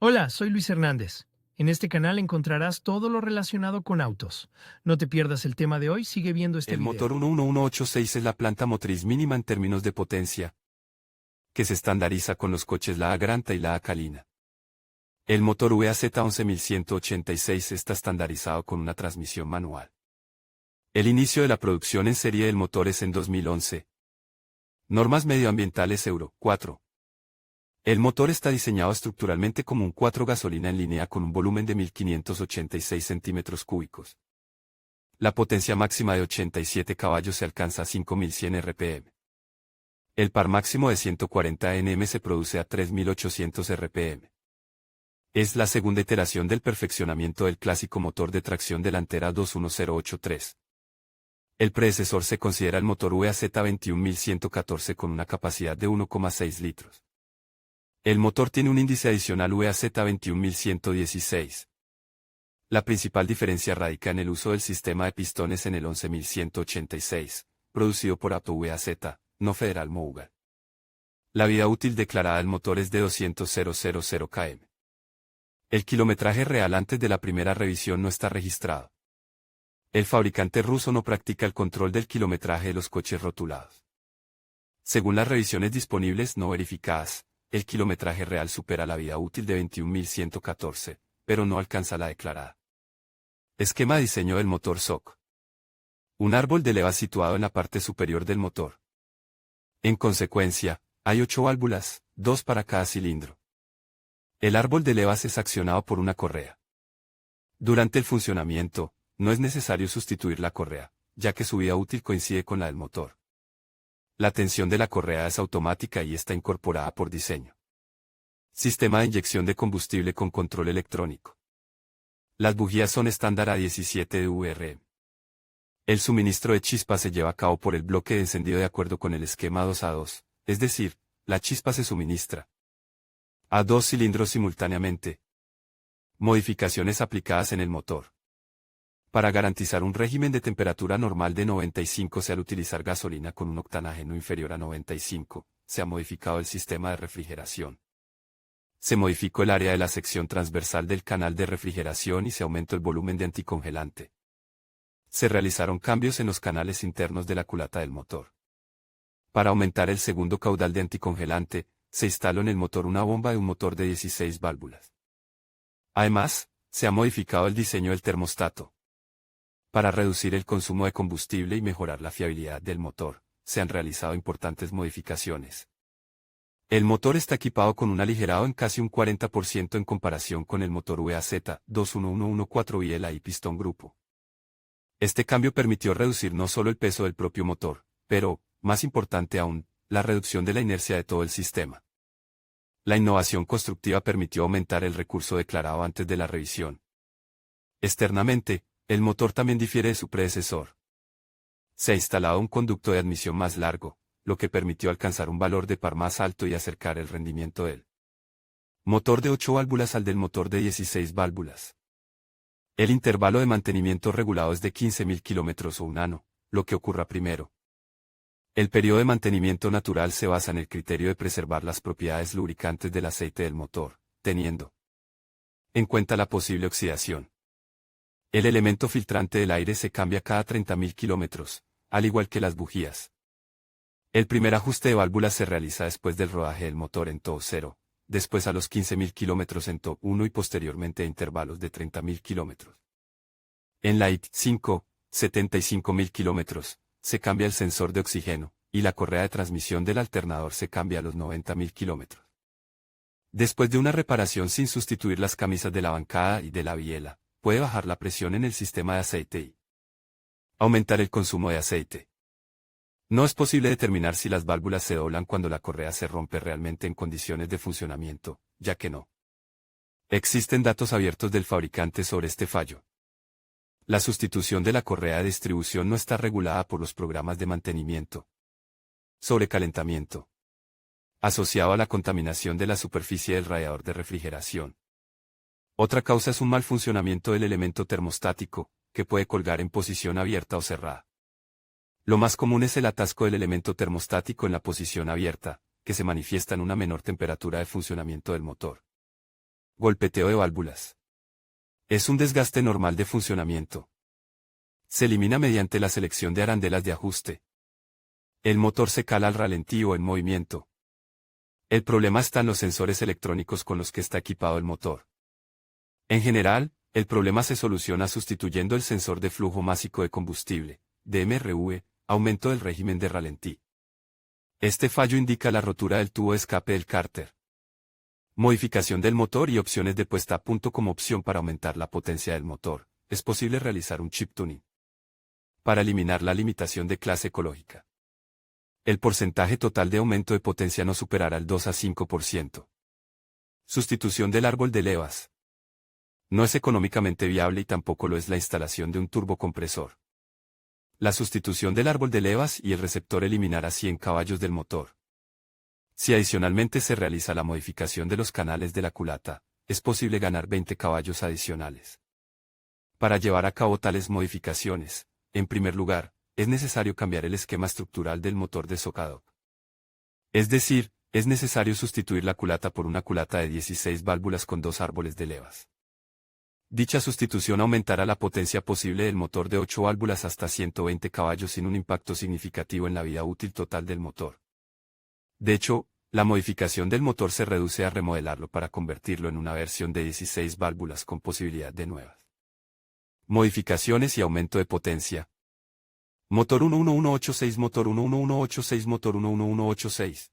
Hola, soy Luis Hernández. En este canal encontrarás todo lo relacionado con autos. No te pierdas el tema de hoy, sigue viendo este El video. motor 11186 es la planta motriz mínima en términos de potencia, que se estandariza con los coches la Granta y la Calina. El motor VAZ 11186 está estandarizado con una transmisión manual. El inicio de la producción en serie del motor es en 2011. Normas medioambientales Euro 4. El motor está diseñado estructuralmente como un 4 gasolina en línea con un volumen de 1586 centímetros cúbicos. La potencia máxima de 87 caballos se alcanza a 5100 RPM. El par máximo de 140 Nm se produce a 3800 RPM. Es la segunda iteración del perfeccionamiento del clásico motor de tracción delantera 21083. El predecesor se considera el motor VAZ 21114 con una capacidad de 1,6 litros. El motor tiene un índice adicional VAZ 21116. La principal diferencia radica en el uso del sistema de pistones en el 11186, producido por Auto VAZ, no Federal Mogul. La vida útil declarada del motor es de 200.000 km. El kilometraje real antes de la primera revisión no está registrado. El fabricante ruso no practica el control del kilometraje de los coches rotulados. Según las revisiones disponibles no verificadas, el kilometraje real supera la vida útil de 21.114, pero no alcanza la declarada. Esquema de diseño del motor SOC. Un árbol de levas situado en la parte superior del motor. En consecuencia, hay 8 válvulas, 2 para cada cilindro. El árbol de levas es accionado por una correa. Durante el funcionamiento, no es necesario sustituir la correa, ya que su vida útil coincide con la del motor. La tensión de la correa es automática y está incorporada por diseño. Sistema de inyección de combustible con control electrónico. Las bujías son estándar a 17 DVRM. El suministro de chispa se lleva a cabo por el bloque de encendido de acuerdo con el esquema 2A2, es decir, la chispa se suministra a 2 cilindros simultáneamente. Modificaciones aplicadas en el motor. Para garantizar un régimen de temperatura normal de 95 al utilizar gasolina con un octanaje no inferior a 95, se ha modificado el sistema de refrigeración. Se modificó el área de la sección transversal del canal de refrigeración y se aumentó el volumen de anticongelante. Se realizaron cambios en los canales internos de la culata del motor. Para aumentar el segundo caudal de anticongelante, se instaló en el motor una bomba de un motor de 16 válvulas. Además, se ha modificado el diseño del termostato. Para reducir el consumo de combustible y mejorar la fiabilidad del motor, se han realizado importantes modificaciones. El motor está equipado con un aligerado en casi un 40% en comparación con el motor VAZ 21114 y pistón grupo. Este cambio permitió reducir no solo el peso del propio motor, pero, más importante aún, la reducción de la inercia de todo el sistema. La innovación constructiva permitió aumentar el recurso declarado antes de la revisión. Externamente, el motor también difiere de su predecesor. Se ha instalado un conducto de admisión más largo, lo que permitió alcanzar un valor de par más alto y acercar el rendimiento del motor de 8 válvulas al del motor de 16 válvulas. El intervalo de mantenimiento regulado es de 15.000 kilómetros o un año, lo que ocurra primero. El periodo de mantenimiento natural se basa en el criterio de preservar las propiedades lubricantes del aceite del motor, teniendo en cuenta la posible oxidación. El elemento filtrante del aire se cambia cada 30.000 kilómetros, al igual que las bujías. El primer ajuste de válvulas se realiza después del rodaje del motor en TO 0, después a los 15.000 kilómetros en TO 1 y posteriormente a intervalos de 30.000 kilómetros. En la IT 5, 75.000 kilómetros, se cambia el sensor de oxígeno, y la correa de transmisión del alternador se cambia a los 90.000 kilómetros. Después de una reparación sin sustituir las camisas de la bancada y de la biela, puede bajar la presión en el sistema de aceite y aumentar el consumo de aceite. No es posible determinar si las válvulas se doblan cuando la correa se rompe realmente en condiciones de funcionamiento, ya que no existen datos abiertos del fabricante sobre este fallo. La sustitución de la correa de distribución no está regulada por los programas de mantenimiento. Sobrecalentamiento. Asociado a la contaminación de la superficie del radiador de refrigeración. Otra causa es un mal funcionamiento del elemento termostático, que puede colgar en posición abierta o cerrada. Lo más común es el atasco del elemento termostático en la posición abierta, que se manifiesta en una menor temperatura de funcionamiento del motor. Golpeteo de válvulas. Es un desgaste normal de funcionamiento. Se elimina mediante la selección de arandelas de ajuste. El motor se cala al ralentí o en movimiento. El problema está en los sensores electrónicos con los que está equipado el motor. En general, el problema se soluciona sustituyendo el sensor de flujo másico de combustible, DMRV, aumento del régimen de ralentí. Este fallo indica la rotura del tubo de escape del cárter. Modificación del motor y opciones de puesta a punto. Como opción para aumentar la potencia del motor, es posible realizar un chip tuning para eliminar la limitación de clase ecológica. El porcentaje total de aumento de potencia no superará el 2 a 5%. Sustitución del árbol de levas. No es económicamente viable y tampoco lo es la instalación de un turbocompresor. La sustitución del árbol de levas y el receptor eliminará 100 caballos del motor. Si adicionalmente se realiza la modificación de los canales de la culata, es posible ganar 20 caballos adicionales. Para llevar a cabo tales modificaciones, en primer lugar, es necesario cambiar el esquema estructural del motor de socador. Es decir, es necesario sustituir la culata por una culata de 16 válvulas con 2 árboles de levas. Dicha sustitución aumentará la potencia posible del motor de 8 válvulas hasta 120 caballos sin un impacto significativo en la vida útil total del motor. De hecho, la modificación del motor se reduce a remodelarlo para convertirlo en una versión de 16 válvulas con posibilidad de nuevas modificaciones y aumento de potencia. Motor 11186, motor 11186, motor 11186.